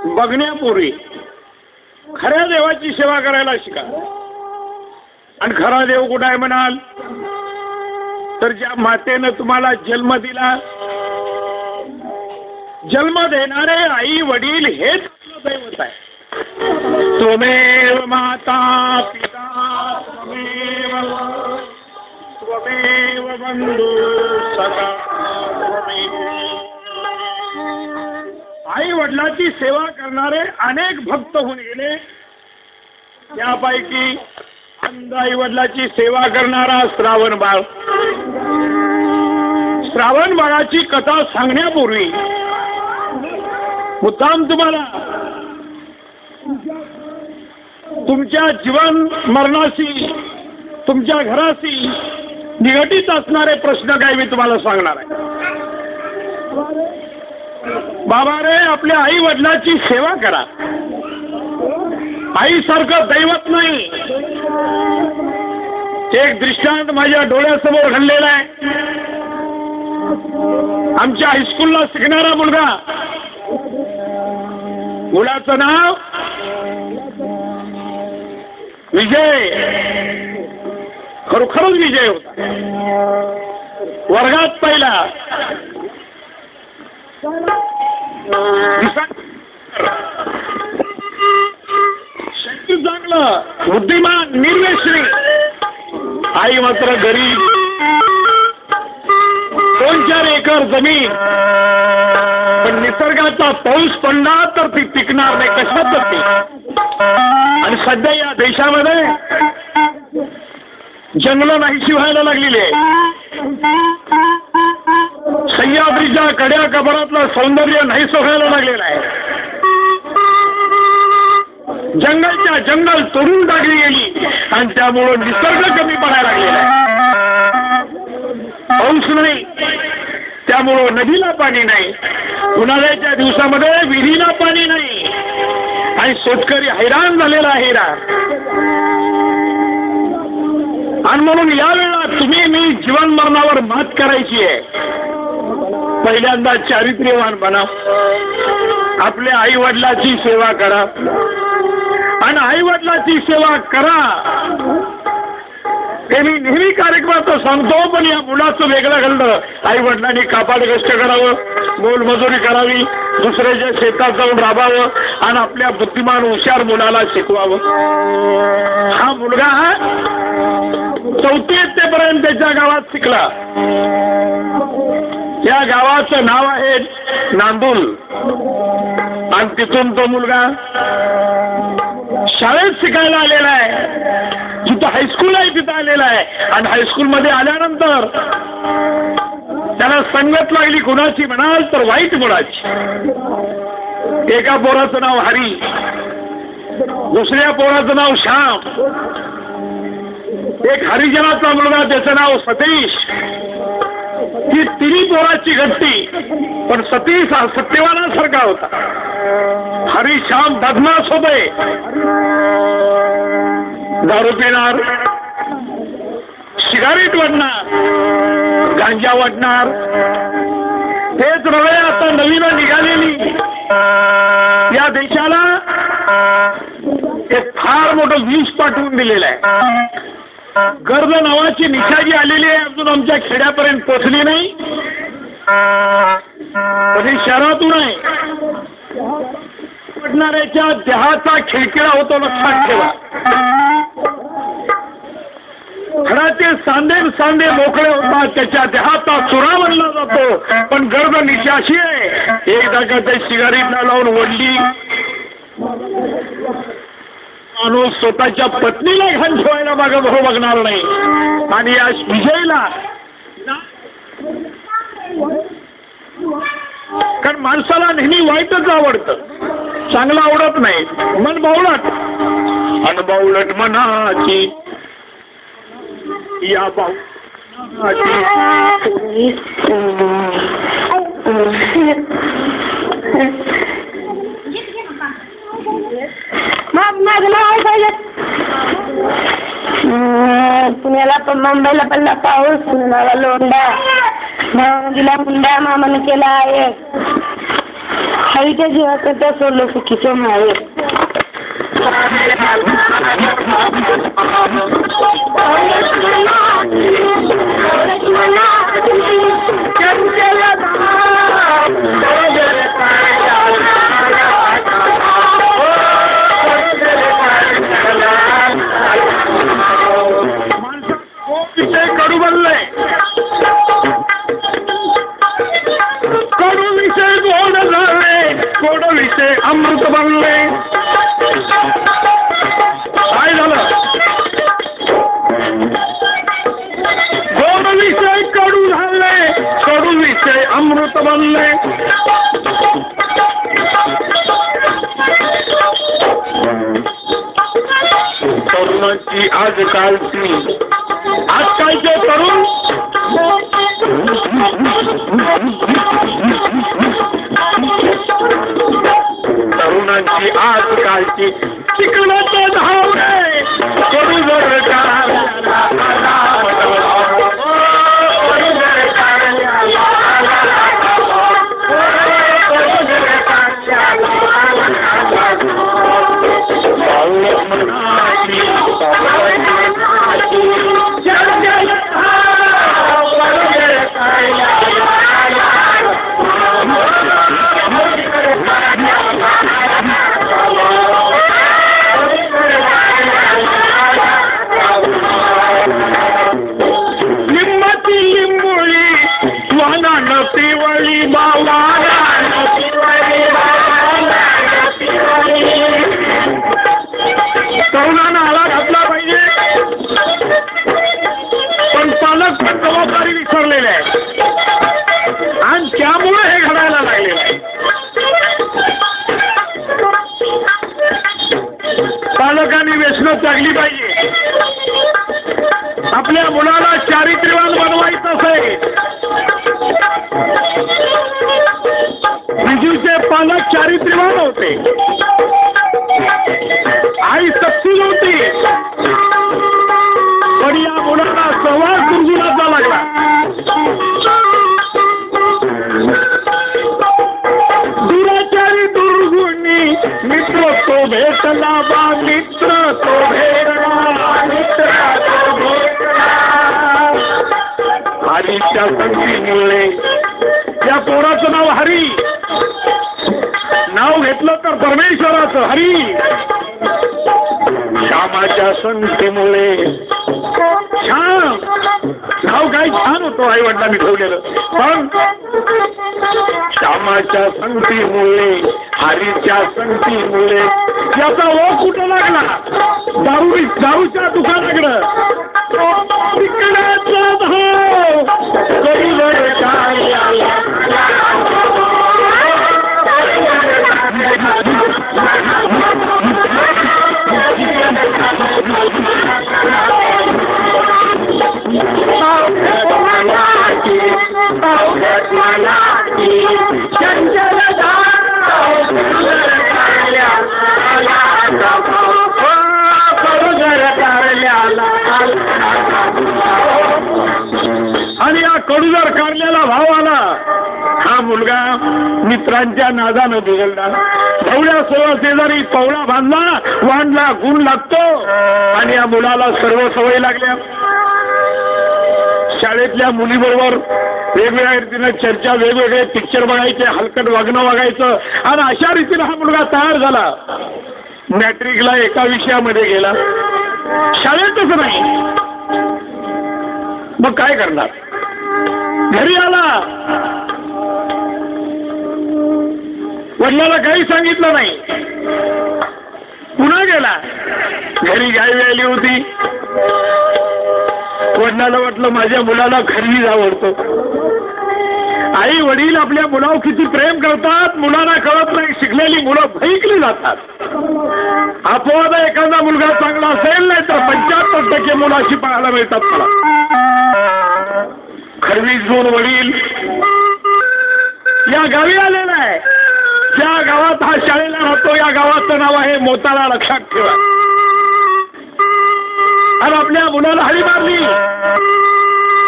बघण्यापूर्वी खऱ्या देवाची सेवा करायला शिका. आणि खरा देव कुठं आहे म्हणाल तर ज्या मातेनं तुम्हाला जन्म दिला, जन्म देणारे आई वडील हेच दैवत आहे. त्वमेव माता पिता त्वमेव बंधू सखा. आई वडिलांची सेवा करणारे अनेक भक्त होऊन गेले. त्यापैकी अंध आई वडिलांची सेवा करणारा श्रावण बाळ. श्रावण बाळाची कथा सांगण्यापूर्वी मुद्दाम तुम्हाला तुमच्या जीवन मरणाशी, तुमच्या घराशी निगडीत असणारे प्रश्न काही मी तुम्हाला सांगणार आहे. बाबा रे, आपल्या आई वडिलांची सेवा करा. आईसारखं दैवत नाही. एक दृष्टांत माझ्या डोळ्यासमोर घडलेला आहे. आमच्या हायस्कूलला शिकणारा मुलगा, मुलाचं नाव विजय. खरोखरच विजय होता. वर्गात पहिला, शक्ती चांगलं, बुद्धिमान, निर्व्यसनी. आई मात्र गरीब. 2-4 एकर जमीन, पण निसर्गाचा पाऊस पडला तर ती पिकणार नाही. कशात ती. आणि सध्या या देशामध्ये जंगलं नाहीशी व्हायला लागलेली आहे. सह्याद्रीच्या कड्या कबरातलं सौंदर्य नाहीसं व्हायला लागलेलं आहे. जंगलच्या जंगल तोडून टाकली गेली आणि त्यामुळं निसर्ग कमी पडायला लागलेला आहे. पाऊस नाही, त्यामुळं नदीला पाणी नाही. उन्हाळ्याच्या दिवसामध्ये विहिरीला पाणी नाही आणि शेतकरी हैराण झालेला आहे. आणि म्हणून यावेळेला तुम्ही मी जीवन मरणावर मात करायची आहे. पहिल्यांदा चारित्र्यवान बना. आपल्या आई वडिलांची सेवा करा. आणि आई वडिलांची सेवा करा हे मी नेहमी कार्यक्रमात सांगतो. पण या मुलाचं वेगळं घडलं. आई वडिलांनी कापाड कष्ट करावं, मोलमजुरी करावी, दुसऱ्याच्या शेतात जाऊन राबावं आणि आपल्या बुद्धिमान हुशार मुलाला शिकवावं. हा मुलगा 4थी इयत्तेपर्यंत त्याच्या गावात शिकला. त्या गावाचं नाव आहे नांदुल. आणि तिथून तो मुलगा शाळेत शिकायला आलेला आहे. जिथं हायस्कूल आहे तिथं आलेला आहे. आणि हायस्कूलमध्ये आल्यानंतर त्याला संगत लागली. कुणाची म्हणाल तर वाईट मुलाची. एका पोराचं नाव हरी, दुसऱ्या पोराचं नाव श्याम. एक हरिजनाचा मुलगा, त्याचं नाव सतीश. ही तिन्ही पोराची गट्टी. पण सतीश हा सत्यवानासारखा होता. हरी श्याम बदमाश होते. दारू पिणार, सिगारेट वाटणार, गांजा वाटणार. तेच नव्हे, आता नवीन निघालेली या देशाला एक फार मोठं विष पाठवून दिलेलं आहे. कर्ज नावाची निशाजी आलेली आहे. अजून आमच्या खेड्यापर्यंत पोचली नाही. कधी शहरातून आहे. पडणाऱ्याच्या देहाचा खिळखिळा होतो, लक्षात ठेवा. खडाचे सांधे मोकळे होतात, त्याच्या देहाचा चुरा बनला जातो. पण गर्भ निशाशी आहे. एकदा का ते सिगारेटला लावून वडली, माणूस स्वतःच्या पत्नीला घाण ठेवायला मागं बघणार नाही. आणि या विजयला, कारण माणसाला नेहमी वाईटच आवडतं, चांगलं आवडत नाही. मन बावळट. आणि बावळट मनाची या माझं नाव आहे पुण्याला पण, मुंबईला पडला पाऊस. पुण्याला लोंढा, भावनगीला मुंडा मामाने केला आहे. आईच्या जीवाचं त्या सोडलं सुखीचं माळे. कडू बनलंय, कडू विषय गोड झाले, गोड विषय अमृत बनले. काय झालं? गोड विषय कडू झाले, कडू विषय अमृत बनले. तरुणाची आजकालची आजकालचे तरुण तरुणांची आजकालची चिकनाचे धावणे करू जर तरुणांना आला घातला पाहिजे, पण पालक पण जबाबदारी विसरलेले आहे आणि त्यामुळे हे घडायला लागलेलं आहे. पालकांनी व्यसनं त्यागली पाहिजे. आपल्या मुलाला चारित्र्यवान बनवायचं असेल, विजूचे पालक चारित्र्यवान होते, आई सक्षम होती, पण या मुलाला सहवास दुर्गुणाचा लागला. दुराचारी दुर्गुणी मित्र तो भेटला बा, मित्र तो भेटला, मित्र तो भेटला. हरीच्या संगतीमुळे या पोराचं नाव हरी, नाव घेतलं तर परमेश्वराचं हरी. श्यामाच्या संगतीमुळे श्याम नाव काय छान होतं आई वडिलांनी ठेवलेलं, पण श्यामाच्या संगतीमुळे हरीच्या संगतीमुळे याचा ओघ कुठं लागला? दारूच्या दुकानाकडं. तिकडाचा धाव करीवर काय आला. आणि या कडूजर कारल्याला भाव आला. हा मुलगा मित्रांच्या नादानं बिघडला. भवळ्या सोळा शेजारी पवळा बांधला, वांडला गुण लागतो आणि या मुलाला सर्व सवय लागल्या. शाळेतल्या मुलीबरोबर वेगवेगळ्या रीतीनं चर्चा, वेगवेगळे पिक्चर बघायचे, हलकट वागणं वागायचं आणि अशा रीतीनं हा मुलगा तयार झाला. मॅट्रिकला एका विषयामध्ये गेला, शाळेतच नाही. मग काय करणार? घरी आला, वडिलाला काही सांगितलं नाही. पुन्हा गेला, घरी गाय आली होती. वडिलाला वाटलं माझ्या मुलाला खरवीज आवडतो. आई वडील आपल्या मुलावर किती प्रेम करतात मुलांना कळत नाही. शिकलेली मुलं भैकली जातात. अपवाद एखादा मुलगा चांगला असेल, नाही तर 75% मुलं अशी पाहायला मिळतात. मला खरवीज घेऊन वडील या गावी आलेला आहे. ज्या गावात हा शाळेला राहतो या गावाचं नाव आहे मोताळा, लक्षात ठेवा. आणि आपल्या मुलाला हळी मारली.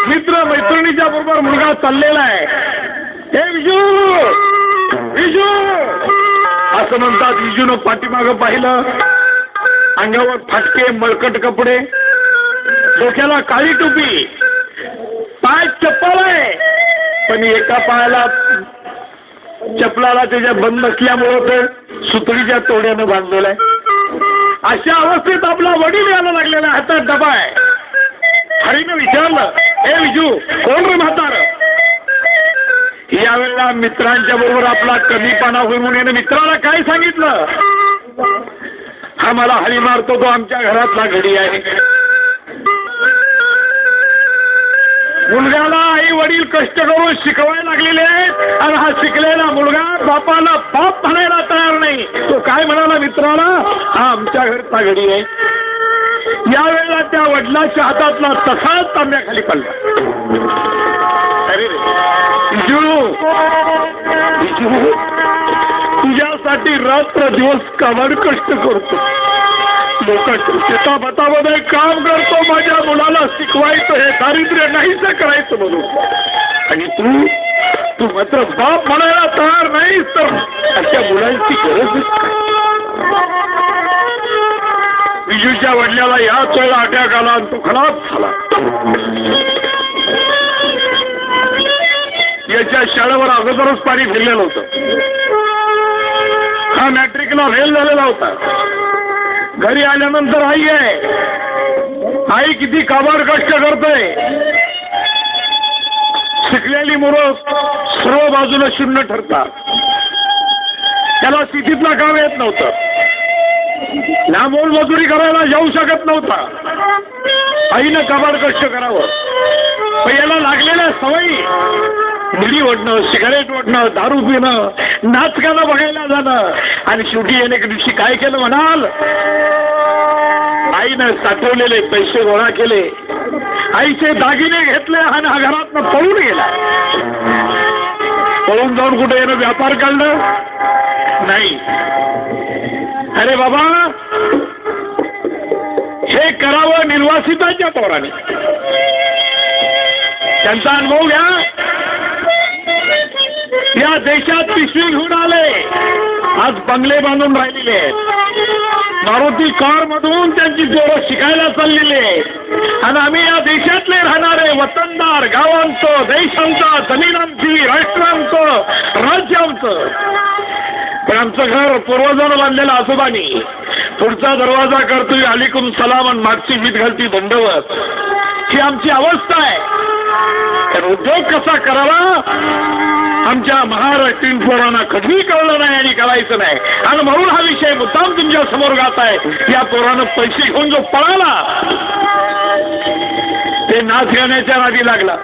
मित्र मैत्रिणीच्या बरोबर मुलगा चाललेला आहे. हे विजू विजू असं म्हणतात. विजूनं पाठीमागं पाहिलं. अंगावर फाटके मळकट कपडे, डोक्याला काळी टोपी, पाय चप्पल आहे, पण एका पायाला चपलाला त्याच्या बंद नसल्यामुळं ते सुतळीच्या तोड्यानं बांधलेलं आहे. अशा अवस्थेत आपला वडील यायला लागलेला, हातात डबा आहे. हरीनं विचारलं, हे विजू कोण रे म्हातार? यावेळेला मित्रांच्या बरोबर आपला कमीपणा होईल म्हणून याने मित्राला काय सांगितलं? हा मला हरी मारतो, तो आमच्या घरातला घडी आहे. मुलग्याला आई वडील कष्ट करून शिकवायला लागलेले आहेत आणि हा शिकलेला मुलगा बापाला बाप म्हणायला तयार नाही. तो काय म्हणाला मित्राला? हा आमच्या घरचा घडी आहे. यावेळेला त्या वडिलाच्या हातातला तसाच तांब्याखाली पडला. अरे विजू, तुझ्यासाठी रात्र दिवस काबाड कष्ट करतो, लोकांच्या शेताबतामध्ये काम करतो, माझ्या मुलाला शिकवायचं, हे दारिद्र्य नाहीच करायचं म्हणून. आणि तू मात्र बाप म्हणायला तयार नाहीस, तर अशा मुलांची गरजच काय? विजूच्या वडिलाला याच वेळेला अटॅक आला आणि तो खलास झाला. याच्या शाळेवर अगोदरच पाणी फिरलेलं होतं. हा मॅट्रिकला फेल झालेला होता. घरी आल्यानंतर आई आहे. आई किती काबाड कष्ट करतोय. शिकलेली मुलं सर्व बाजूला शून्य ठरतात. त्याला सिटीतला काम येत नव्हतं, लांब मजुरी करायला जाऊ शकत नव्हता. आईनं काबाड कष्ट करावं, पण याला लागलेल्या सवयी, बिडी ओढणं, सिगारेट ओढणं, दारू पिणं, नाचगाणं बघायला जाणं, आणि शेवटी याने एक दिवशी काय केलं म्हणाल? आईनं साठवलेले पैसे गोळा केले, आईचे दागिने घेतले आणि घरातनं पळून गेला. पळून जाऊन कुठे यानं व्यापार काढलं नाही. अरे बाबा, हे करावं निर्वासितांच्या पोराने. त्यांचा अनुभव घ्या. या देशात पिशवी घेऊन आले, आज बंगले बांधून राहिलेले आहेत. मारुती कार मधून त्यांची जोरं शिकायला चाललेली आहेत. आणि आम्ही या देशातले राहणारे वतनदार, गावांचं, देशांचं, जमिनांची, राष्ट्रांचं, राज्यांचं. पण आमचं घर पूर्वजानं बांधलेलं आजोबानी. पुढचा दरवाजा करतोय अलीकुम सलाम आणि मागची वीट घालती दंडवत. ही आमची अवस्था आहे. तर उद्योग कसा करावा आमच्या महाराष्ट्रीयन पोरांना कधीही कळलं नाही आणि करायचं नाही. आणि म्हणून हा विषय मुद्दाम तुमच्या समोर गात आहे. या पोरानं पैसे घेऊन जो पळाला, ते नाच गाण्याच्या नादी लागला.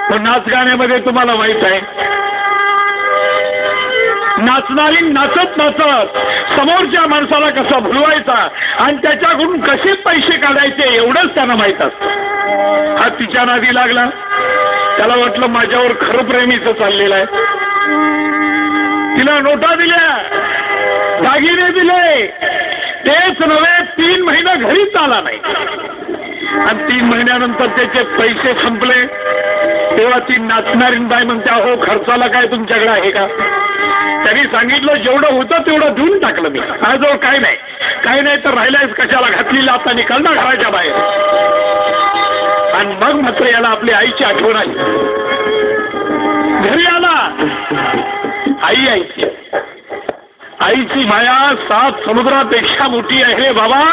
पण नाच गाण्यामध्ये तुम्हाला माहित आहे, नाचणारी नाचत नाचत समोरच्या माणसाला कसा भुलवायचा आणि त्याच्याकडून कसे पैसे काढायचे एवढंच त्यांना माहित असतं. हा तिच्या नादी लागला. त्याला वाटलं माझ्यावर खरं प्रेमीचं चाललेलं आहे. तिला नोटा दिल्या, दागिने दिले, तेच नव्हे 3 महिने घरीच आला नाही. आणि 3 महिन्यानंतर त्याचे पैसे संपले. तेव्हा ती नाचणारी बाई म्हणते, अहो खर्चाला काय तुमच्याकडे आहे का? त्यांनी सांगितलं जेवढं होतं तेवढं देऊन टाकलं मी. माझ्याजवळ काय नाही, काही नाही तर राहिलायच कशाला, घातली लाता निकालना घराच्या बाहेर. आणि मग मात्र याला आपली आईची आठवण आली. घरी आला, आई आईची. आईची माया 7 समुद्रापेक्षा मोठी आहे बाबा.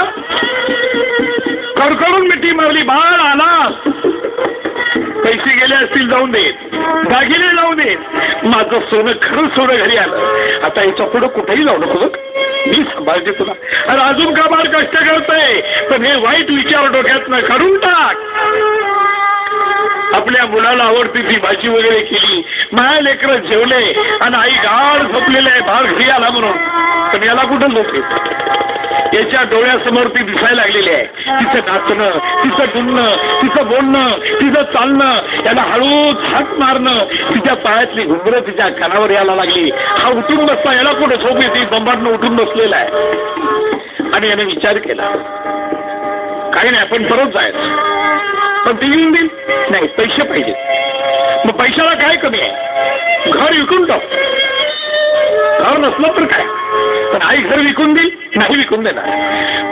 कडकडून मिठी मारली, बाळ आला. पैसे गेले असतील जाऊन देत, दागिने जाऊ देत, माझं सोनं खरं सोनं घरी आलं. आता याच्या पुढं कुठेही जाऊ नको, मी सांभाळते तुला. अरे अजून का बाळ कष्ट करतोय, पण हे वाईट विचार डोक्यातनं काढून टाक. आपल्या मुलाला आवडती ती भाजी वगैरे केली, माया लेकरं जेवले आणि आई गाढ झोपलेले आहे, बाळ घरी आला म्हणून. पण याला कुठं झोप येत? याच्या डोळ्यासमोर ती दिसायला लागलेली आहे. तिचं नाचणं, तिचं डुलणं, तिचं बोलणं, तिचं चालणं, याला हळूच हात मारणं, तिच्या पायातली घुंगरं तिच्या कानावर यायला लागली. हा उठून बसला, याला कुठं झोप येते? बंबाटनं उठून बसलेला आहे. आणि याने विचार केला, काही नाही आपण परत जायचं, पण ती येऊन देईल नाही, पैसे पाहिजे. मग पैशाला काय कमी आहे? घर विकून टाक. घर नसलं तर काय, पण आई घर विकून देईल? नाही विकून देणार.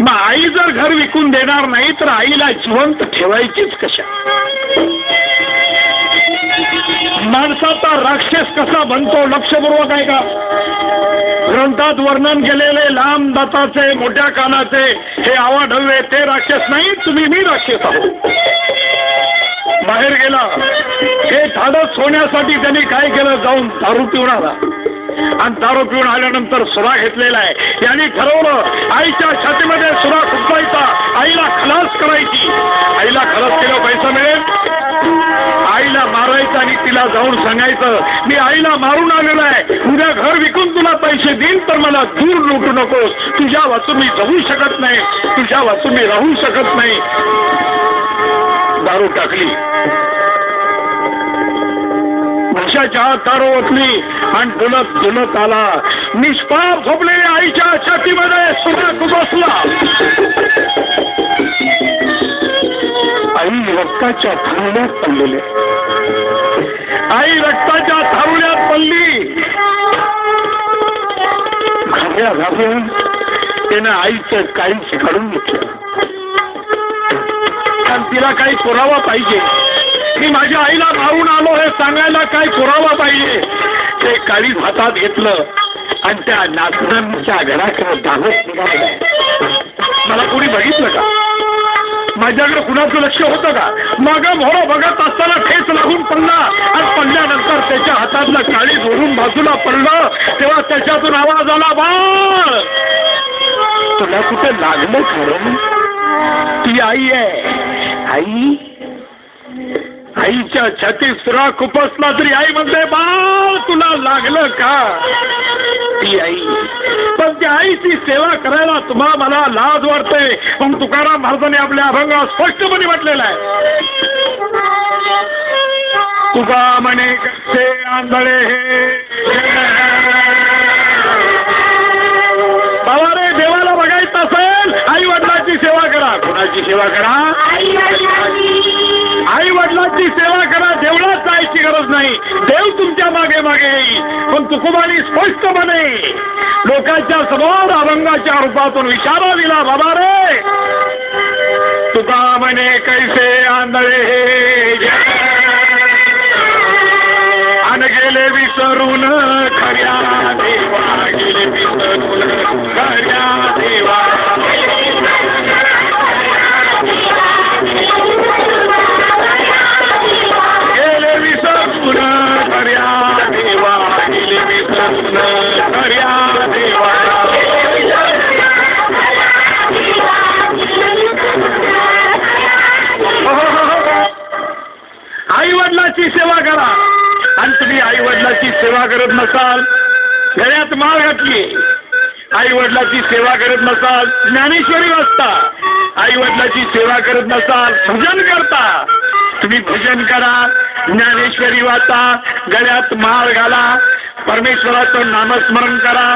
मग आई जर घर विकून देणार नाही तर आईला जिवंत ठेवायचीच कशा? माणसाचा राक्षस कसा बनतो लक्षपूर्वक आहे का? ग्रंथात वर्णन केलेले लांब दाताचे मोठ्या कानाचे हे आवाढव्य ते राक्षस नाही, तुम्ही मी राक्षस आहोत. बाहेर गेला हे धाडस होण्यासाठी त्यांनी काय केलं, जाऊन दारू पिऊन आला आणि दारू पिऊन आल्यानंतर सुरा घेतलेला आहे. यांनी ठरवलं आईच्या छातीमध्ये सुरा खुपवायचा, आईला खलास करायची. आईला खलास केलं पैसा मिळेल, आईला मारायचं आणि तिला जाऊन सांगायचं मी आईला मारून आलेलो आहे, उद्या घर विकून तुला पैसे देईन तर मला दूर लुटू नकोस, तुझ्या वाचून मी जगू शकत नाही, तुझ्या वाचून मी राहू शकत नाही. दारू टाकली, नशाच्या हात दारू ओतली आणि डुलत डुलत आला. निष्पाप झोपलेल्या आईच्या छातीमध्ये सुरा खुपसला. आई रक्ताच्या थारुल्यात पडलेले, आई रक्ताच्या थारुल्यात पडली. घाबऱ्या घाबरून त्यानं आईचं काळीच काढून घेतलं आणि तिला काही पुरावा पाहिजे, मी माझ्या आईला मारून आलो हे सांगायला काय पुरावा पाहिजे. ते काळीज हातात घेतलं आणि त्या नाचण्यांच्या घराकडे धावत निघालं. मला कोणी बघितलं का? माझ्याकडे कुणाचं लक्ष होतं का? मागं मोहरा बघत असताना ठेच लागून पडला आणि पडल्यानंतर त्याच्या हातातलं काळीज ओढून बाजूला पडलं. तेव्हा त्याच्यातून आवाज आला, बाळ तुला कुठे लागलं खरं? ती आई आहे. आई आईच्या छातीत सुरा खुपसला तरी आई म्हणते बाळ तुला लागलं का? ती आई. पण त्या आईची सेवा करायला तुम्हाला मला लाज वाटते. पण तुकाराम महाराजांनी आपल्या अभंगात स्पष्टपणे म्हटलेलं आहे, तुका म्हणे कसे आंधळे हे. बाबा रे, देवाला बघायचं असेल आई वडिलांची सेवा करा. कोणाची सेवा करा? आई वडिलांची सेवा करा. देवळात जायची गरज नाही, देव तुमच्या मागे मागे येईल. पण तुकोबांनी स्पष्टपणे लोकांच्या समोर अभंगाच्या रूपातून इशारा दिला, बाबा रे तुका म्हणे कैसे आंधळे हे आन गेले विसरून खऱ्या देवा, गेले विसरून खऱ्या देवा. गेले विसरून खऱ्या देवा, गेले विसरून खऱ्या देवा. आई वडिलांची सेवा करा. आणि तुम्ही आई वडिलांची सेवा करत नसाल, गळ्यात माळ घातली, आई वडिलांची सेवा करत नसाल, ज्ञानेश्वरी वाचता, आई वडिलांची सेवा करत नसाल, भजन करता. तुम्ही भजन करा, ज्ञानेश्वरी वाचा, गळ्यात माळ घाला, परमेश्वराचं नामस्मरण करा.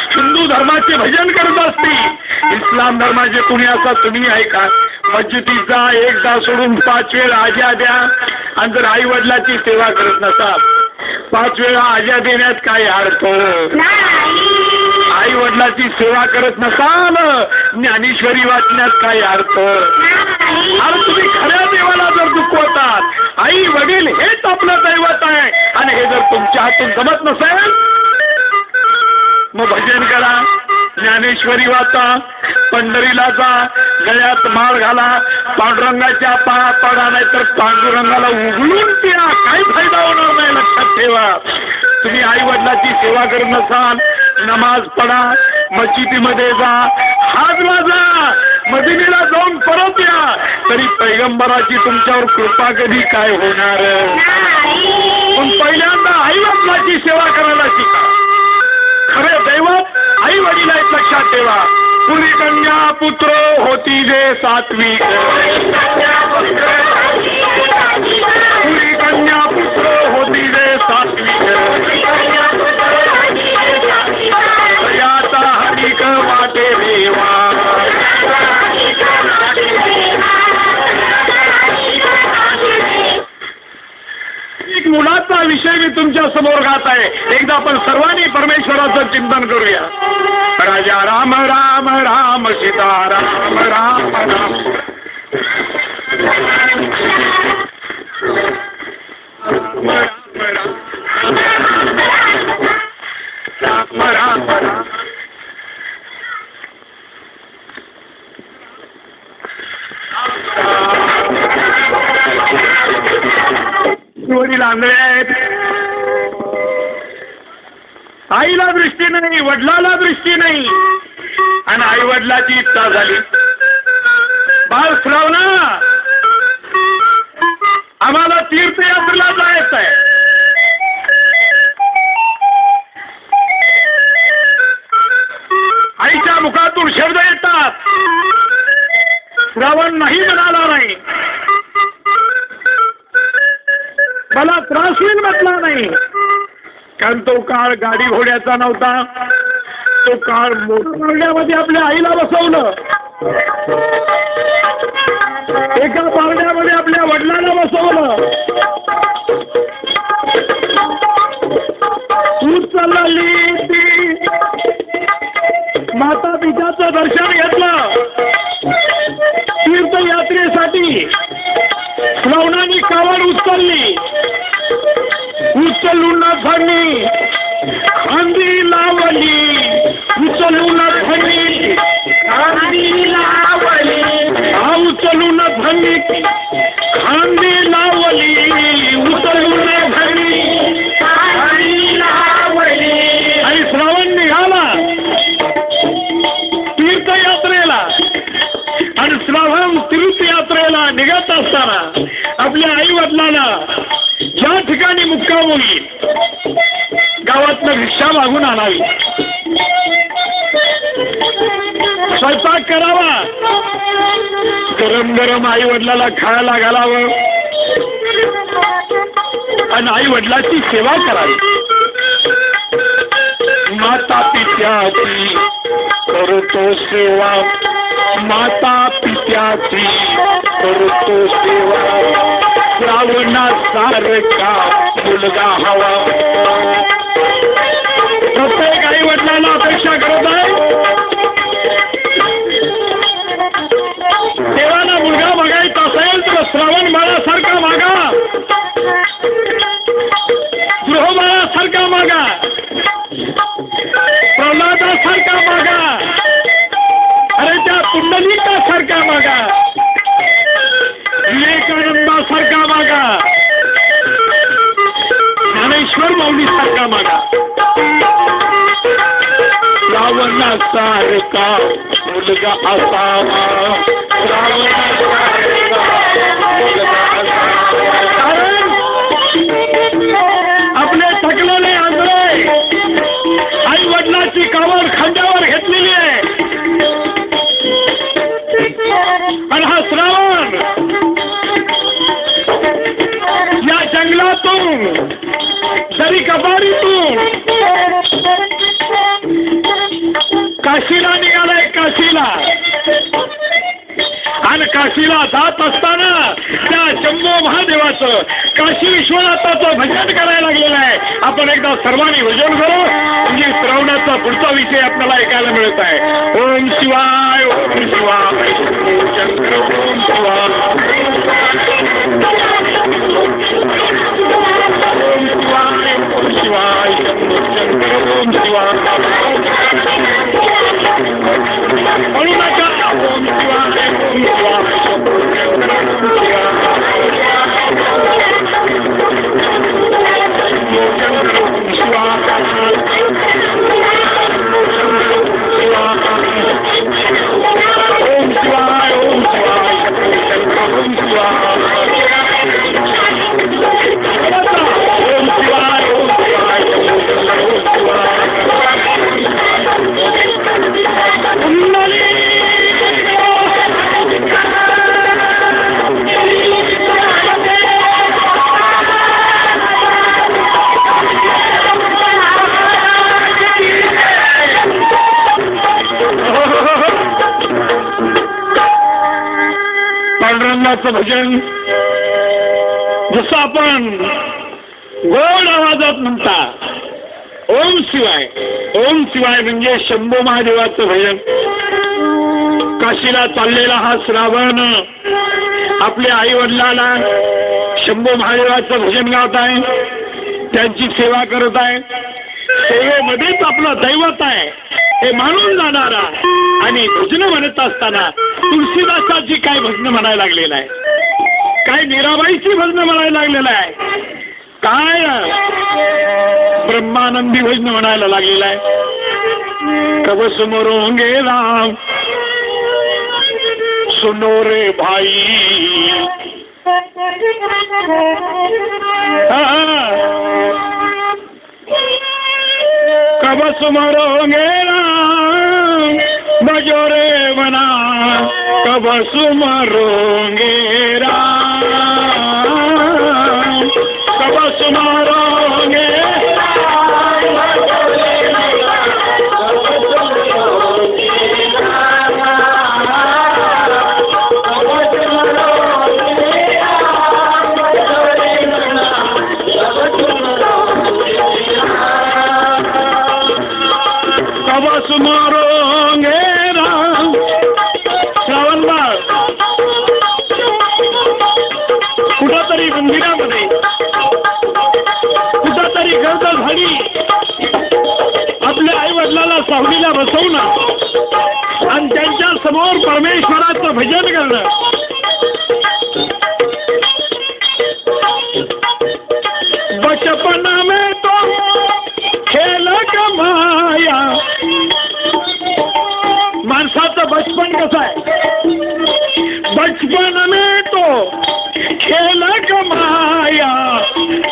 हिंदू धर्माचे भजन करत असतील, इस्लाम धर्माचे कुणी असा तुम्ही ऐका. मस्जिदीचा एकदा सोडून 5 वेळा आज्या द्या. आणि जर आई वडिलांची सेवा करत नसाल, 5 वेळा आज्या देण्यात काय अर्थ? आई वडिलांची सेवा करत नसाल, ज्ञानेश्वरी वाचण्यात काय अर्थ? अरे तुम्ही खऱ्या देवाला जर दुखवतात, आई वडील हेच आपलं दैवत आहे आणि हे जर तुमच्या हातून जमत नसेल, मग भजन करा, ज्ञानेश्वरी वाचा, पंढरीला जा, गळ्यात माळ घाला, पांडुरंगाच्या पाया पडा, नाही तर पांडुरंगाला उघडून द्या, काही फायदा होणार नाही. लक्षात ठेवा, तुम्ही आई वडिलांची सेवा करत नसाल, नमाज पडा, मस्जिदीमध्ये जा, हाजला जा, मदिनेला जाऊन परत या, तरी पैगंबराची तुमच्यावर कृपा कधी काय होणार? पण पहिल्यांदा आई वडिलांची सेवा करायला शिका. खरे दैवत आई वडील आहेत, लक्षात ठेवा. पुरी कन्या पुत्र होती जे सात्विक, पुरी कन्या पुत्र होती जे सात्विक, याचा हरिक वाटे देवा. एक मुलाचा विषय मी तुमच्या समोर जात आहे. एकदा आपण सर्वांनी परमेश्वराचं चिंतन करूया. राजा राम राम राम सीता राम राम राम. वडील आंधळे आहेत. आईला दृष्टी नाही, वडिलाला दृष्टी नाही, आणि आई वडिलाची इच्छा झाली, बाळ श्रावणा आम्हाला तीर्थयात्रेला जायचं आहे. आईच्या मुखातून शब्द येतात. श्रावण नाही म्हणाला नाही, मला त्रास होईल म्हटला नाही, कारण तो काळ गाडी घोड्याचा नव्हता. तो काळ मोठ्यामध्ये आपल्या आईला बसवलं, एका पारड्यामध्ये आपल्या वडिलांना बसवलं. उचलली ती माता पित्याचं दर्शन घेतलं. तीर्थयात्रेसाठी श्रावणाने कावड उचलली. उचलून धनी खांदी लावली, उचलून धनी खांदी लावली, उचलून धनी खांदी लावली, उचलून धनी खांदी लावली. आणि श्रावण निघाला तीर्थयात्रेला. आणि श्रावण तीर्थयात्रेला निघत असताना आपल्या आई वडिलांना ज्या ठिकाणी मुक्काम होईल गावातनं भिक्षा मागून आणावी, स्वयंपाक करावा, गरम गरम आई वडिलाला खायला घालावं, आणि आई वडिलाची सेवा करावी. माता पित्याची करतो सेवा, माता पित्याची करतो सेवा, श्रावणासारखा मुलगा हवा. प्रत्येक आई वडिलांना अपेक्षा करत आहे, देवाला मुलगा मागायचा असेल तर श्रावण बाळासारखा मागा, गृहबाळासारखा मागा, प्रल्हादासारखा मागा, अरे त्या पुंडलिकासारखा मागा, विवेकानंदासारखा मागा, ज्ञानेश्वर माऊलीसारखा मागा. श्रावणासारखा मुलगा असावा, श्रावणासारखा मुलगा असावा. कारण आपले थकलेले आंधळे आई वडिलाची कावड खांद्यावर घेतलेली आहे. आणि हा श्रावण या जंगलातून दरी कबाडीतून काशीला निघालाय. काशीला आणि काशीला जात असताना त्या शंभो महादेवाचं, काशी विश्वनाथाचं भजन करायला लागलेलं आहे. आपण एकदा सर्वांनी भजन करू, म्हणजे श्रावणाचा पुढचा विषय आपल्याला ऐकायला मिळत आहे. ओम शिवाय, ओम शिवाय, शंकर ओम शिवाय, ओम शिवाय, ओम शिवाय, शंकर ओम शिवाय. म्हणू नका ओम शिवाय, ओम शिवाय, शंकर ओम शिवाय. पांडुरंगाचं भजन जसं आपण गोड आवाजात म्हणता ओम शिवाय. ओम शिवाय म्हणजे शंभू महादेवाचं भजन. काशीला चाललेला हा श्रावण आपल्या आई वडिलाला शंभू महादेवाचं भजन गात आहे, त्यांची सेवा करत आहे. सेवेमध्येच आपलं दैवत आहे हे मानून जाणारा आणि भजन म्हणत असताना तुळशीदासाची काय भजन म्हणायला लागलेलं आहे, काय मीराबाईची भजन म्हणायला लागलेलं आहे, काय ब्रह्मानंदी भजन म्हणायला लागलेलं आहे. कब सुमरोंगे राम सुनो रे भाई. कब सुमरोंगे राम बजो रे मना, कब सुमरोंगे राम, कब सुमरोंगे सुमरोंगे राम. श्रावणबाळ कुठंतरी मंदिरामध्ये कुठंतरी गर्द झाली, आपल्या आई वडिलाला सावलीला बसवणं आणि त्यांच्या समोर परमेश्वराचं भजन करणं. बचपन में तो खेल कमाया. माणसाचं बचपन कसं आहे, बचपन में तो खेल कमाया,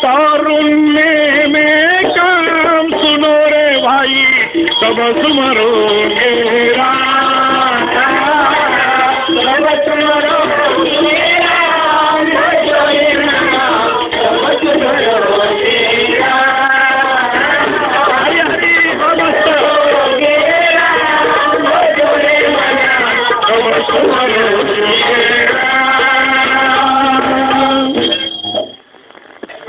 तारुण्य में काम सुनो रे भाई, कब सुमरोगे राम, कब सुमरोगे राम, कब सुमरोगे राम.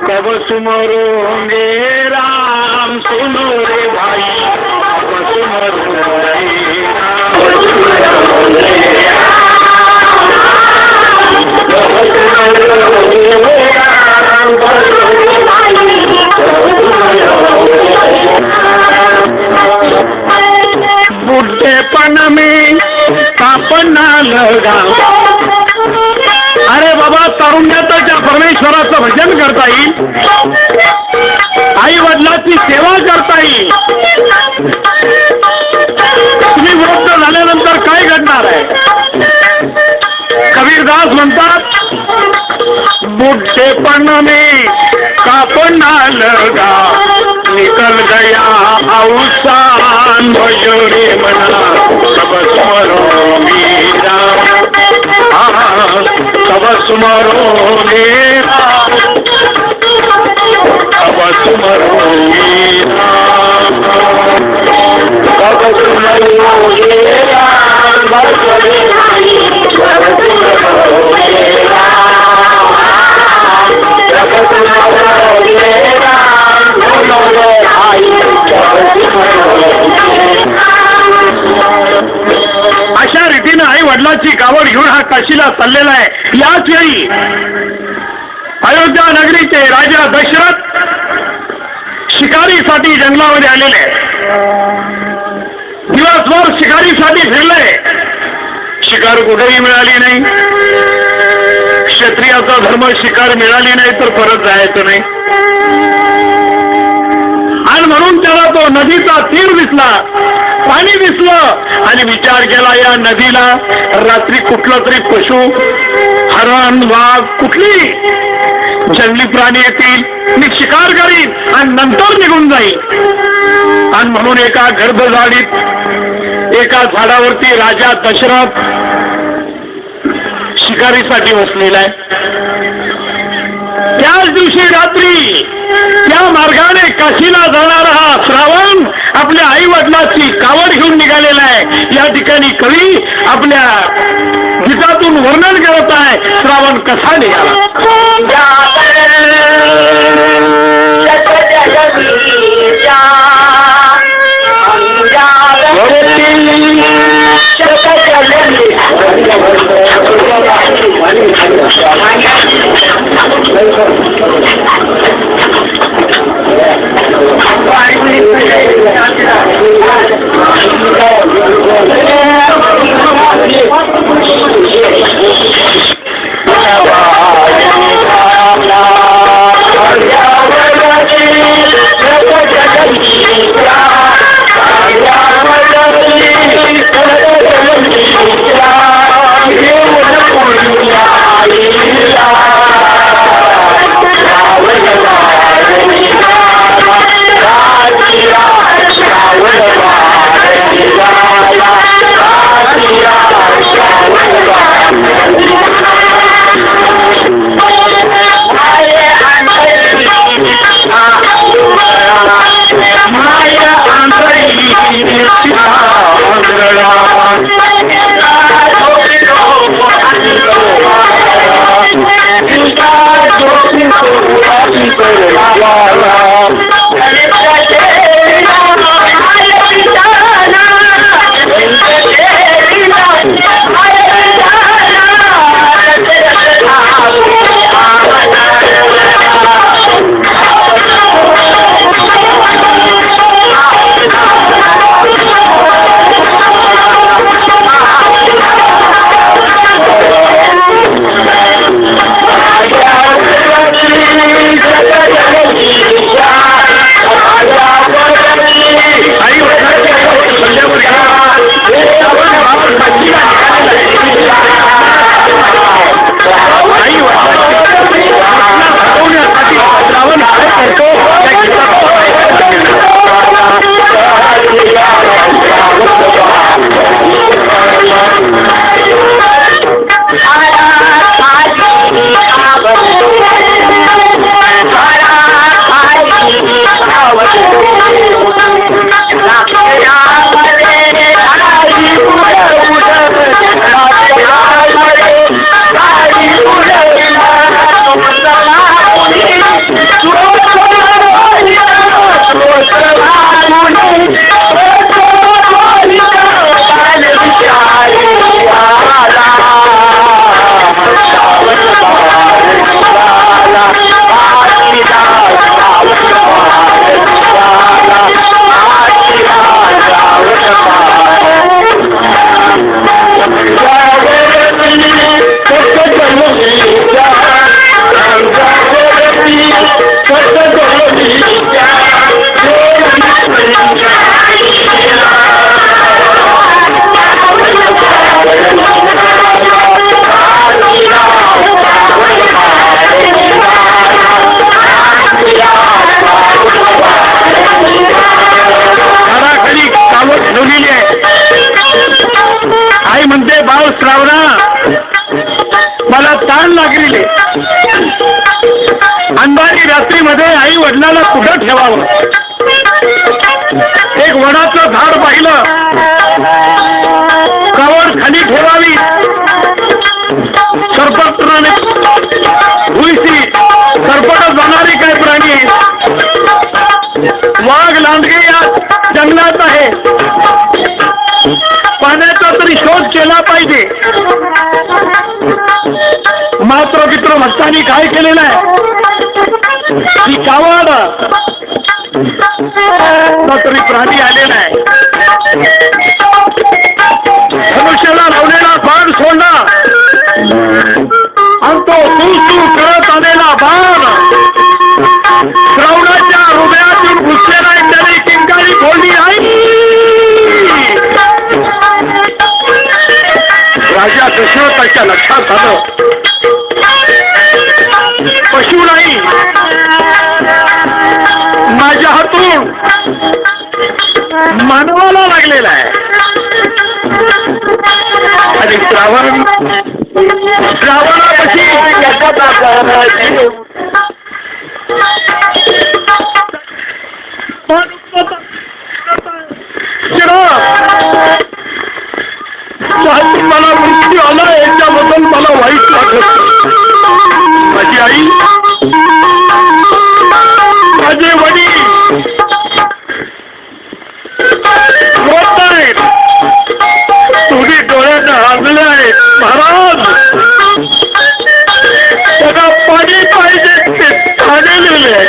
कब सुमरोंगे राम सुनो रे भाई, कब सुमरोंगे राम, कब सुमरोंगे राम, बुढ़ेपन में कापना लगा. अरे बाबा, तरुण्याच्या परमेश्वराचं भजन करता येईल, आई वडिलांची सेवा करता येईल. तुम्ही वृद्ध झाल्यानंतर काय घडणार आहे? कबीरदास म्हणतात, बुढ़ेपन में कापना लगा, निकल गया अवसान भजोरे मना, कब सुमरोगे राम, कब सुमरोगे राम, कब सुमरोगे राम, कब सुमरोगे राम, भजोरे भाई, कब सुमरोगे राम, कब सुमरोगे राम, भजोरे भाई, कब सुमरोगे राम. अशा रीतीनं आई वडिलांची कावड घेऊन हा काशीला चाललेला आहे. याच वेळी अयोध्या नगरीचे राजा दशरथ शिकारीसाठी जंगलामध्ये आलेले आहेत. दिवसभर शिकारीसाठी फिरले, शिकार कुठेही मिळाली नाही. क्षत्रियाचा धर्म शिकार मिळाली नाही तर परत जायचं नाही. आणि म्हणून त्याला तो नदीचा तीर दिसला, पाणी दिसलं आणि विचार केला, या नदीला रात्री कुठला तरी पशु, हरण, वाघ, कुठली जंगली प्राणी येतील, मी शिकार करीन आणि नंतर निघून जाईल. आणि म्हणून एका गर्भझाडीत एका झाडावरती राजा दशरथ शिकारीसाठी बसलेला आहे. त्याच दिवशी रात्री त्या मार्गाने काशीला जाणारा हा श्रावण आपल्या आई वडिलांची कावड घेऊन निघालेला आहे. या ठिकाणी कवी आपल्या गीतातून वर्णन करत आहे, श्रावण कसा निघाला. जा मला ताण लागलेले अंधारी रात्रीमध्ये आई वडिलांना कुठं ठेवावं. एक वडाचं झाड पाहिलं, कवड खाली ठेवावी, सरपत्राने भुईसी सरपटत जाणारे काय प्राणी, वाघ लांडगे या जंगलात आहे, पाण्याचा तरी शोध केला पाहिजे. मात्र मित्र भक्तांनी काय केलेलं आहे, ही कावड तरी प्राणी आलेला आहे. मनुष्याला लावलेला बाण सोडला आणि तो तू करत आलेला बाण श्रावणाच्या हृदयातून घुसलेला त्याने किंकाळी खोलली आहे. राजा दशरथाच्या लक्षात आलं, पशु नाही, माझ्या हातून मानवाला लागलेला आहे. आणि श्रावणापाशी मला मृत्यू आला याच्याबद्दल मला वाईट वाटत. माझी आई, माझे वडील रोत आहेत, पाजले आहेत महाराज. त्यांना पाणी पाहिजे ते ठाणेलेले आहे.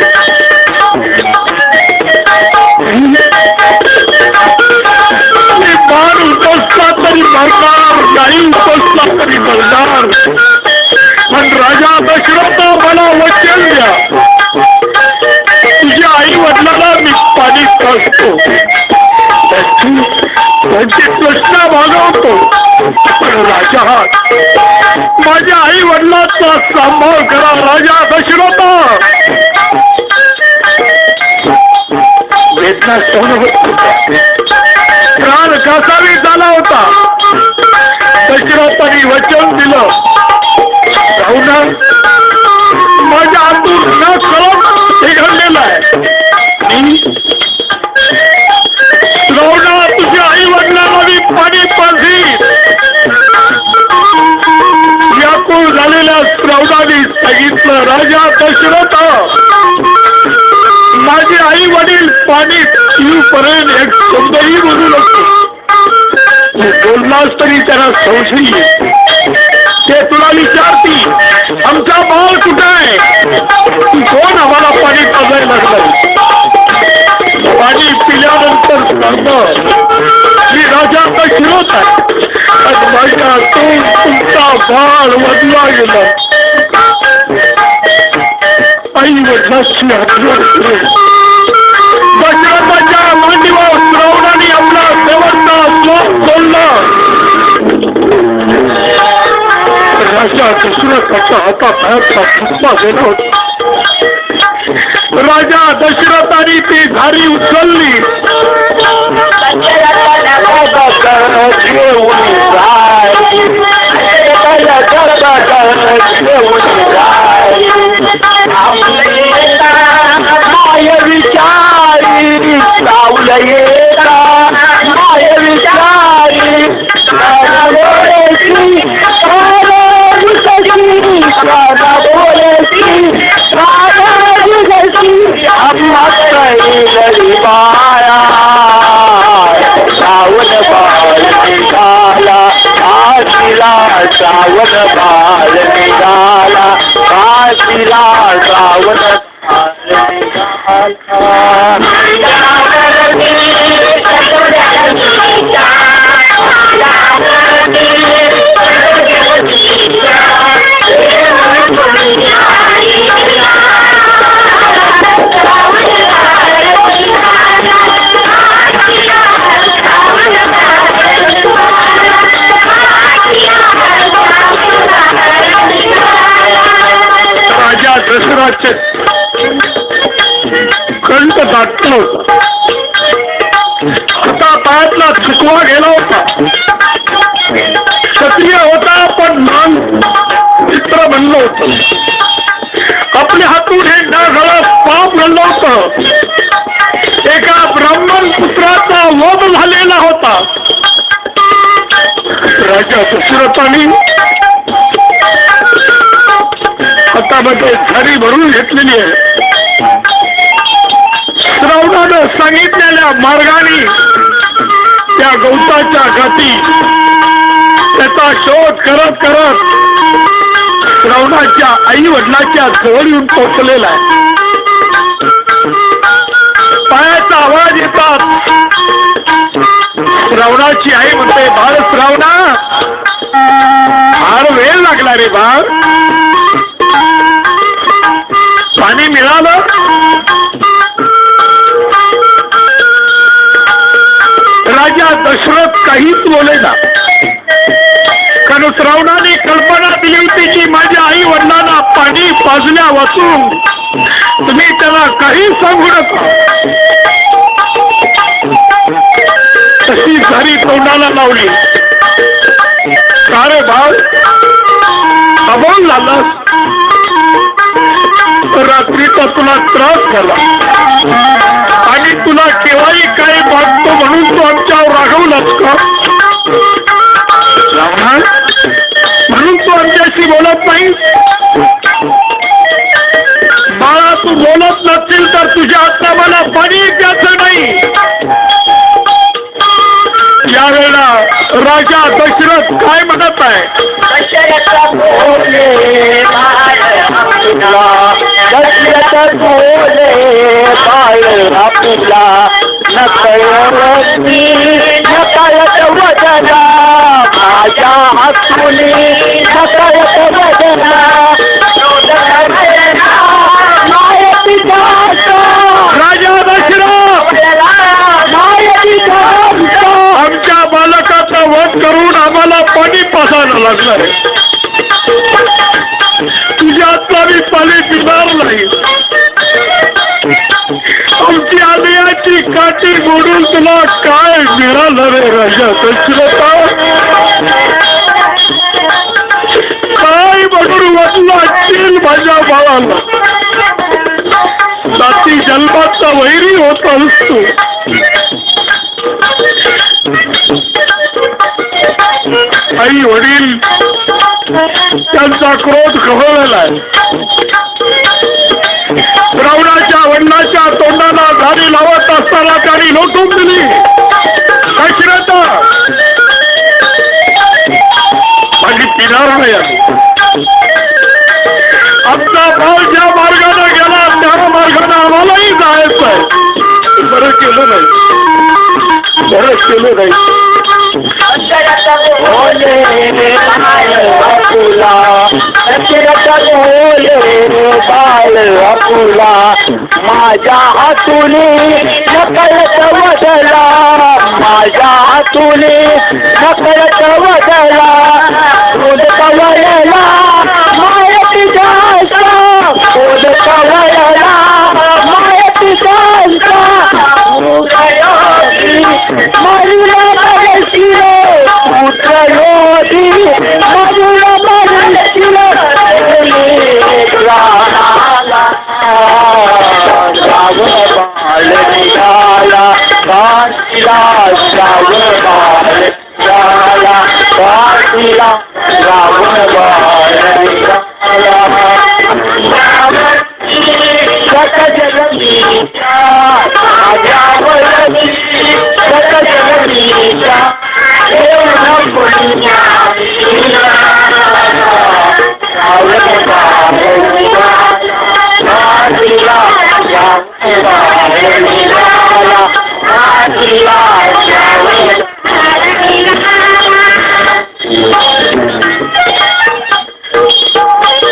बाण उपसला तरी मरणार, गाई उपसला तरी मरणार. पण राजा दशरथ मला वचन द्या, तुझ्या आई वडिलांना मी पाणी पाजतो, त्यांची प्रश्न भागवतो. पण राजा माझ्या आई वडिलांचा सांभाळ करा राजा दशरथ. वेदना सहन होत होता, प्राण कसावी झाला होता. दशरथाने वचन दिलं, राहुना माझ्या हातून न कळत हे घडलेलं आहे. राहुना तुझ्या आई वडिलांना मी पाणी पाजली. व्याकुळ झालेल्या श्रावणाने सांगितलं, राजा दशरथ माझे आई वडील पाणी पिऊपर्यंत एक शब्दही बोलू नको. तू बोललास तरी त्याला संशय ते तुला विचारती, आमचा बाळ कुठं आहे, तू कोण आम्हाला पाणी पाजायला लागलं. पाणी पिल्यानंतर सांगतो मी राजा दशरथ आहे, माझ्या तुमचा बाळ वधला गेला. आई वडिलांची आठवण करून दशरथाच्या मांडीवर श्रावणाने आपला शेवटचा श्लोक बोलला. राजा दशरथाच्या हातापायाचा धप्पा गेला होता. राजा दशरथाने ती झारी उचलली. माय विचारी सावल येता, माय विचारी सावन बाल निघाला, काशीला सावन बाल निघाला, काशीला सावन राजा दशरथाचे कंठ दाटला होता, हातापायातला चुकवा गेला होता. क्षत्रिय होता पण मान मित्र बनलं होतं. आपल्या हातून हे न झालं पाप घडलं होतं. एका ब्राह्मण पुत्राचा वध झालेला होता. राजा दशरथाने हातामध्ये झारी भरून घेतलेली आहे. श्रावणानं सांगितलेल्या मार्गाने त्या गवताच्या गाठी त्याचा शोध करत करत श्रावणाच्या आई वडिलांच्या जवळ येऊन पोहोचलेला आहे. पायाचा आवाज येतात. श्रावणाची आई म्हणते, बाळ श्रावणा फार वेळ लागला रे बाळ, पाणी मिळालं. राजा दशरथ काहीच बोलेना, कारण श्रावणाने कल्पना दिली होती की माझ्या आई वडिलांना पाणी पाजल्या वाचून तुम्ही त्यांना काही सांगू नका. तशी झारी तोंडाला लावली. सारे बाळ अबोल झालास, रात्रीचा तुला त्रास झाला आणि तुला केव्हाही काय मागतो म्हणून तू आमच्यावर रागवलास का? म्हणून तू आमच्याशी बोलत नाही. बाळा तू बोलत नसतील तर तुझ्या हातला मला पाणी प्यायचं नाही. यावेळेला राजा दशरथ काय म्हणत आहे? दशरथ बोले आपला नकळती नकळत वदना माझ्या हातुनी नकळत वदना राजा दशरथ आमच्या बालकाचा वध करून आम्हाला पाणी पाजायला लागलं आहे. तुझ्यातला मी पाणी पिणार नाही. आमची आलयाची काठी मोडून तुला काय मिळालं रे राजा दशरथ? काय म्हणून वाटला असतील माझ्या भावाला? जाती जन्माचा वैरी होत असतो. आई वडील त्यांचा क्रोध खवळलेला आहे. रावणाच्या वडिलांच्या तोंडाला झाडी लावत असताना त्यांनी लोटून दिली. दशरथ आणि पिणार नाही. आमचा भाव ज्या मार्गाने गेला त्या मार्गाने आम्हालाही जायचं आहे. बरं केलं नाही, बरं केलं नाही. दशरथ बोले बाळ आपुला माझ्या हातुनी नकळत वदला माझ्या हातुनी नकळत वदला क्रोध कवळला मायती जायचा क्रोध कवळला मायती जायचा मरुला मरशील पुत्र योधी मरुला मरशील श्रावण बाळ निघाला काशीला श्रावण बाळ निघाला काशीला श्रावण बाळ निघाला सकजगमीच्या माझ्यावरती सकजगमीच्या देवना पुण्या श्रावण बाळ निघाला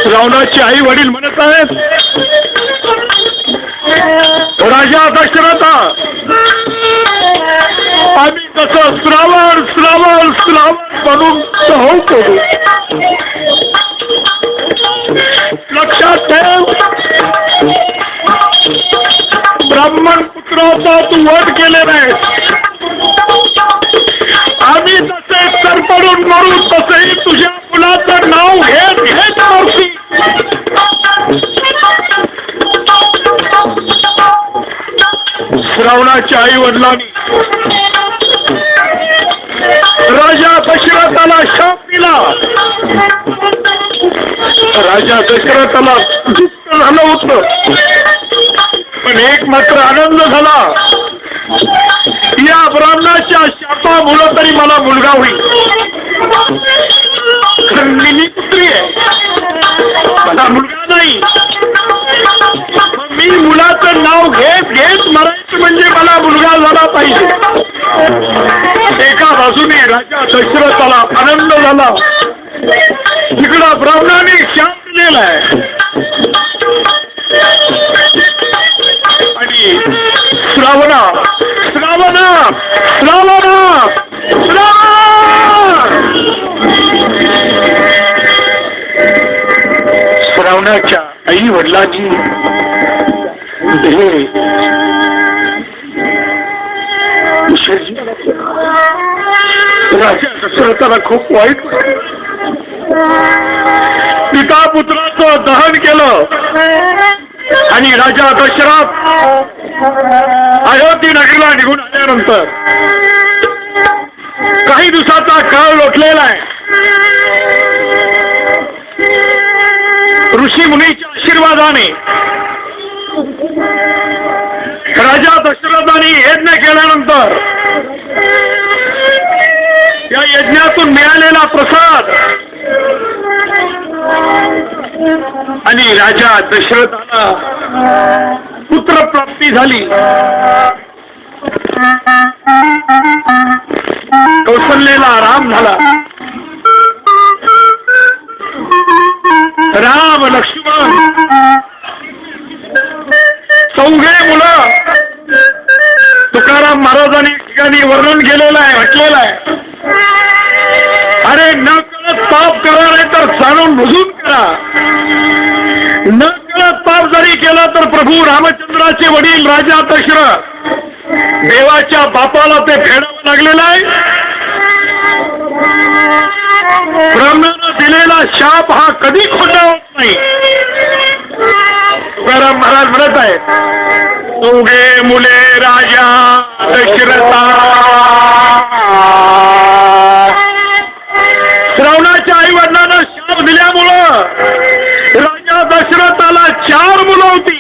रावणाचे आई वडील म्हणत आहेत, राजा दशरथ आम्ही कसं श्रावण श्रावण श्रावण म्हणून सहू करू. लक्षात ठेव, ब्राह्मण पुत्राचा तू वध केलेला आहे. आम्ही जसे सरपडून मरू तसेही तुझ्या मुलाचं नाव घेत घेत मरती. श्रावणाच्या आई वडिलांनी राजा दशरथाला शाप दिला. राजा दशरथाला दुःख झालं होतं, पण एक मात्र आनंद झाला. या ब्राह्मणाच्या शापामुळं तरी मला मुलगा होईल. मी पुत्री आहे, मला मुलगा नाही. मी मुलाचं नाव घेत घेत मरायचं म्हणजे मला मुलगा झाला पाहिजे. एका बाजूने राजा दशरथाला आनंद झाला, तिकडं ब्राह्मणाने शाप दिलेला आहे. आणि श्रावणा श्रावणा श्रावणा श्रावणाच्या आई वडिलांनी राजा दशरथाला खूप वाईट पिता पुत्राचं दहन केलं. आणि राजा दशरथ अयोध्या नगरीला निघून आल्यानंतर काही दिवसाचा काळ लोटलेला आहे. ऋषी मुनीच्या आशीर्वादाने राजा दशरथाने यज्ञ केल्यानंतर या यज्ञ देवाकडून मिळालेला प्रसाद आणि राजा दशरथाला पुत्र प्राप्ती झाली. कौशल्येला आराम झाला. राम लक्ष्मण चौघे मुलं. तुकाराम महाराजांनी ठिकाणी वर्णन केलेलं आहे, म्हटलेलं आहे, अरे न कळत पाप करा नाही तर जाणून बुजून करा. न कळत पाप जरी केला तर प्रभू रामचंद्राचे वडील राजा दशरथ देवाच्या बापाला ते फेडावं लागलेलं आहे. ब्रह्मानं दिलेला शाप हा कधी खोटा होत नाही. तुकाराम महाराज म्हणत आहे, चौघे मुले राजा दशरथा. श्रावणाच्या आई वडिलांना शाप दिल्यामुळं राजा दशरथाला 4 मुलं होती.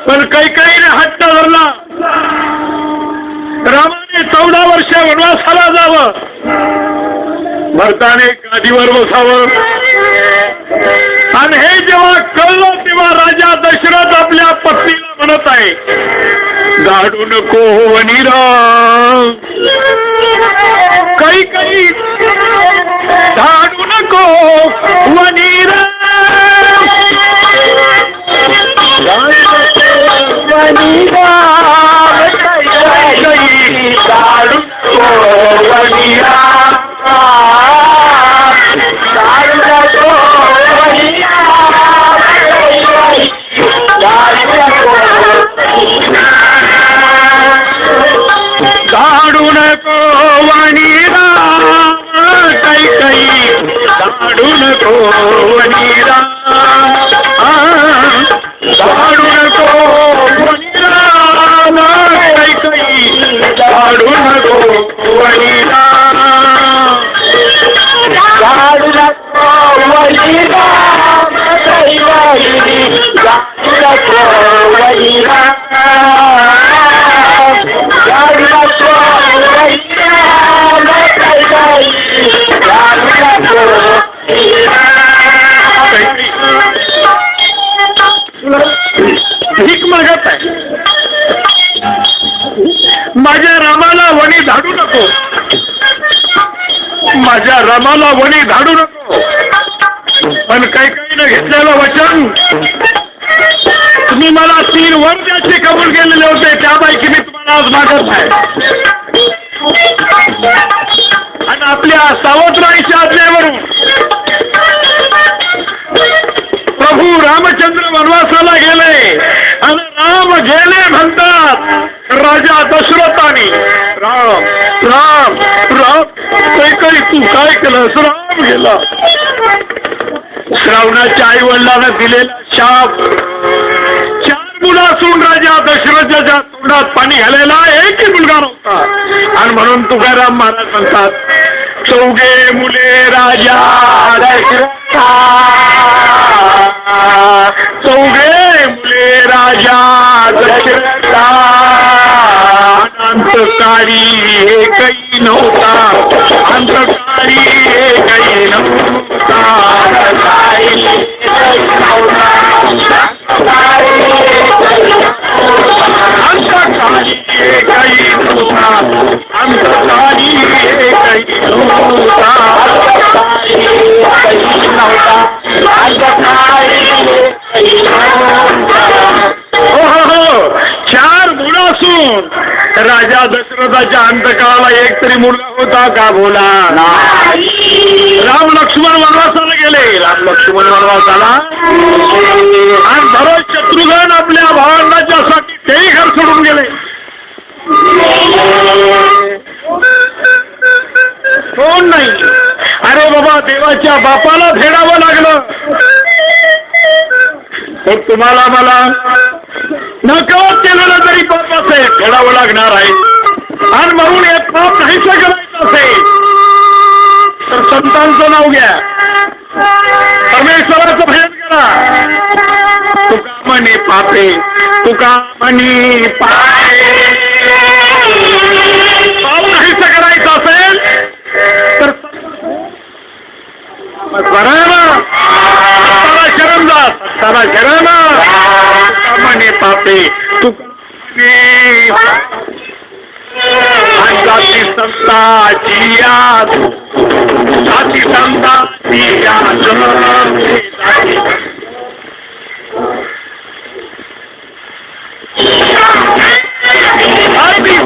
पण कैकेयीने हट्ट धरला. रामाने 14 वर्ष वनवासाला जावं, भरताने गादीवर बसावं. आणि हे जेव्हा कळलं तेव्हा राजा दशरथ आपल्या पत्नीला म्हणत आहे, धाडू नको वनिरा. कैकेयी धाडू नको वनिरा. वनिरा कैकेयी धाडू नको वनिरा. धाडू नको वनिरा. धाडू नको वनिरा कैकेयी धाडू नको वनिरा. धाडू नको वनिरा कैकेयी धाडू नको वनिरा. धाडू नको वनिरा कैकेयी धाडू नको वनिरा. धाडू नको भीक मागत आहे, माझ्या रामाला वणी धाडू नको, माझ्या रामाला वणी धाडू नको. पण कैकेयीने घेतलेलं वचन, तुम्ही मला 3 वर द्यायचे कबूल केलेले होते, त्यापैकी मी तुम्हाला आज मागत आहे. आणि आपल्या सावत्राईच्या आज्ञेवरून प्रभू रामचंद्र वनवासाला गेले. आणि राम गेले म्हणतात राजा दशरथाने, राम राम राम कैकेयी तू काय केलंस? राम गेला. श्रावणाच्या आई वडिलांना दिलेला शाप, 4 मुलं असून राजा दशरथाच्या तोंडात पाणी घालायला एकही मुलगा नव्हता. आणि म्हणून तुकाराम महाराज म्हणतात, चौघे मुले राजा दशरथा. चौघे मुले राजा दशरथा. अंतकाळी एकही नव्हता, अंतकाळी एकही नव्हता. अंतकाळी एकही नव्हता, अंतकाळी एकही नव्हता. हो 4 मुलं असून राजा दशरथाच्या अंतकाळाला एक तरी मुलगा होता का? बोला. राम लक्ष्मण वनवासाला गेले. राम लक्ष्मण वनवासाला. आणि भरत शत्रुघ्न आपल्या भावंडाच्या साठी तेही घर सोडून गेले. कोण नाही. अरे बाबा, देवाच्या बापाला फेडावं लागलं तर तुम्हाला मला नकळत केलेलं तरी पाप असेल फेडावं लागणार आहे. आणि म्हणून एक पाप नाहीसं करायचं असेल तर संतांचं नाव घ्या, परमेश्वराचं भजन करा. तुका म्हणे पापे, तुका म्हणे पाय. पाप नाहीसं करायचं असेल बरं ना सत्ताला शरण जा सत्ताला शरण म्हणे पापे तू जाती संता जियात जाती संता जियात जाती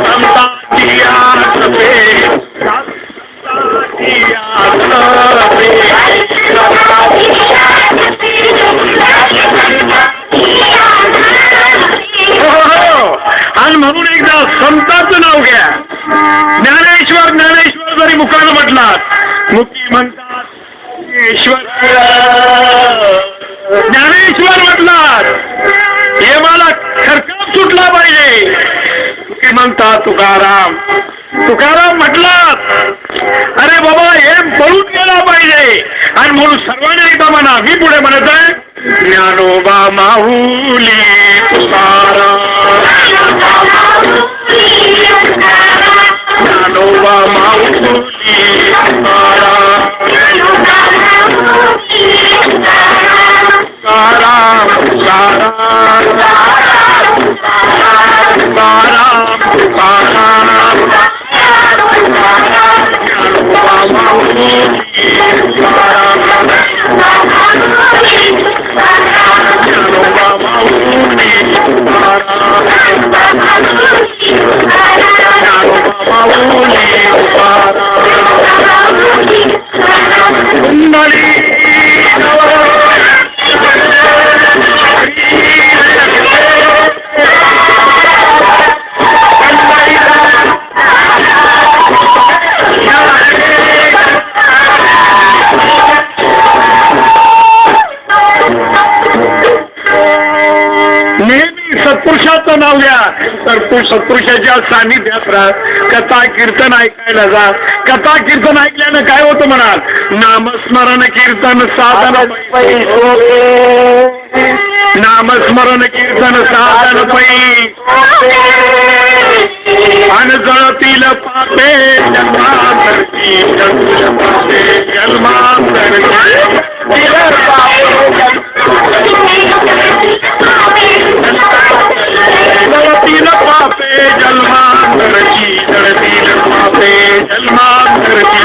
संता जियात आणि म्हणून एकदा संतांचं नाव घ्या. ज्ञानेश्वर ज्ञानेश्वर जरी मुखानं म्हटलात मुक्ती म्हणतात ईश्वर ज्ञानेश्वर म्हटलात हे मला खरकाप सुटला पाहिजे. मुक्ती म्हणतात तुकाराम तुकाराम म्हटलात अरे बाबा हे पळून गेला पाहिजे. आणि म्हणून सर्वांनी एकदा म्हणा मी पुढे म्हणत आहे ज्ञानोबा माहुली तुकाराम ज्ञानोबा माहुली तुकाराम तुकाराम तुकाराम तुकाराम ज्ञानोबा माहुली तुकाराम ज्ञानोबा माहुली सत्पुरुषाचं नाव घ्या. सत्पुरुषाच्या सानिध्यात राहा. कथा कीर्तन ऐकायला जा. कथा कीर्तन ऐकल्यानं काय होतं म्हणाल नामस्मरण कीर्तन साधन नामस्मरण कीर्तन साधन पै अन जळतील पापे जन्मांतरची जन्मांतरची जळतील पापे जन्मांतरची जळतील पापे जन्मांतरची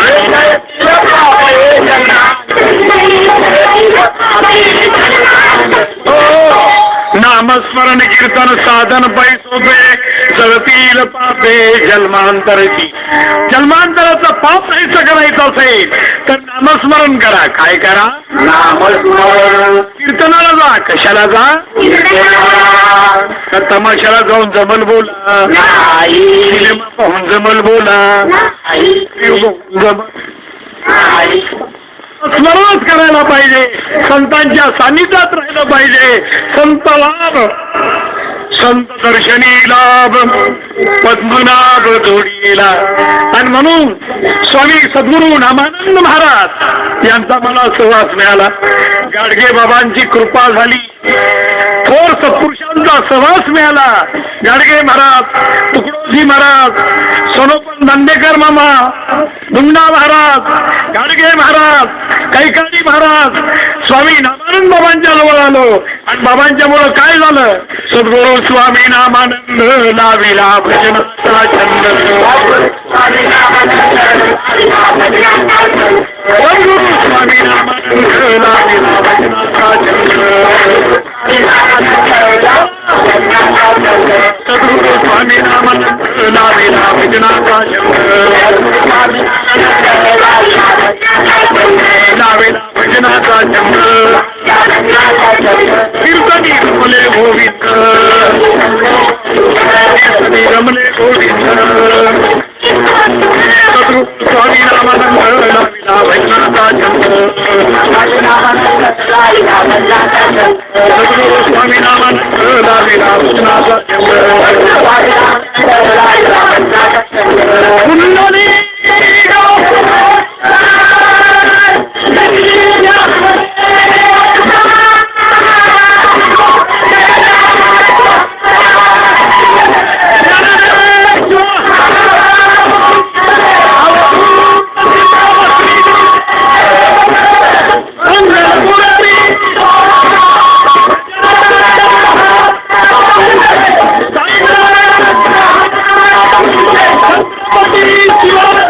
नामस्मरण कीर्तन साधन पैसोबे जळतील पापे जन्मांतरची. जन्मांतराचं पाप नाहीच करायचं असेल तर नामस्मरण करा. काय करा नामस्मरण. कीर्तनाला जा. कशाला जा तर तमाशाला जाऊन जमल बोला सिनेमा पाहून जमल बोला स्मरणच करायला पाहिजे. संतांच्या सानिध्यात राहिलं पाहिजे. संत लाभ संत दर्शनी लाभ पद्मनाभ जोडीला. आणि म्हणून स्वामी सद्गुरू रामानंद महाराज यांचा मला सहवास मिळाला. गाडगे बाबांची कृपा झाली. थोर सत्पुरुषांचा सहवास मिळाला. गाडगे महाराज तुकडोजी महाराज सोनोपंत दांडेकर मामा मुंडा महाराज गाडगे महाराज कैकाडी महाराज स्वामी रामानंद बाबांच्या जवळ आलो. आणि बाबांच्या मुळे काय झालं सद्गुरू स्वामी नामानंद लाविला भजनाचा छंद. सद्गुरू स्वामी नामानंद लाविला भजनाचा छंद. सद्गुरू स्वामी नामानंद लाविला भजनाचा छंद. लाविला भजनाचा छंद. कीर्तनी रमले गोविंद कीर्तनी रमले गोविंद. सद्गुरू स्वामी नामानंद लाविला भजनाचा छंद. सद्गुरू स्वामी नामानंद लाविला भजनाचा छंद. कुंडली छत्रपती शिवाजी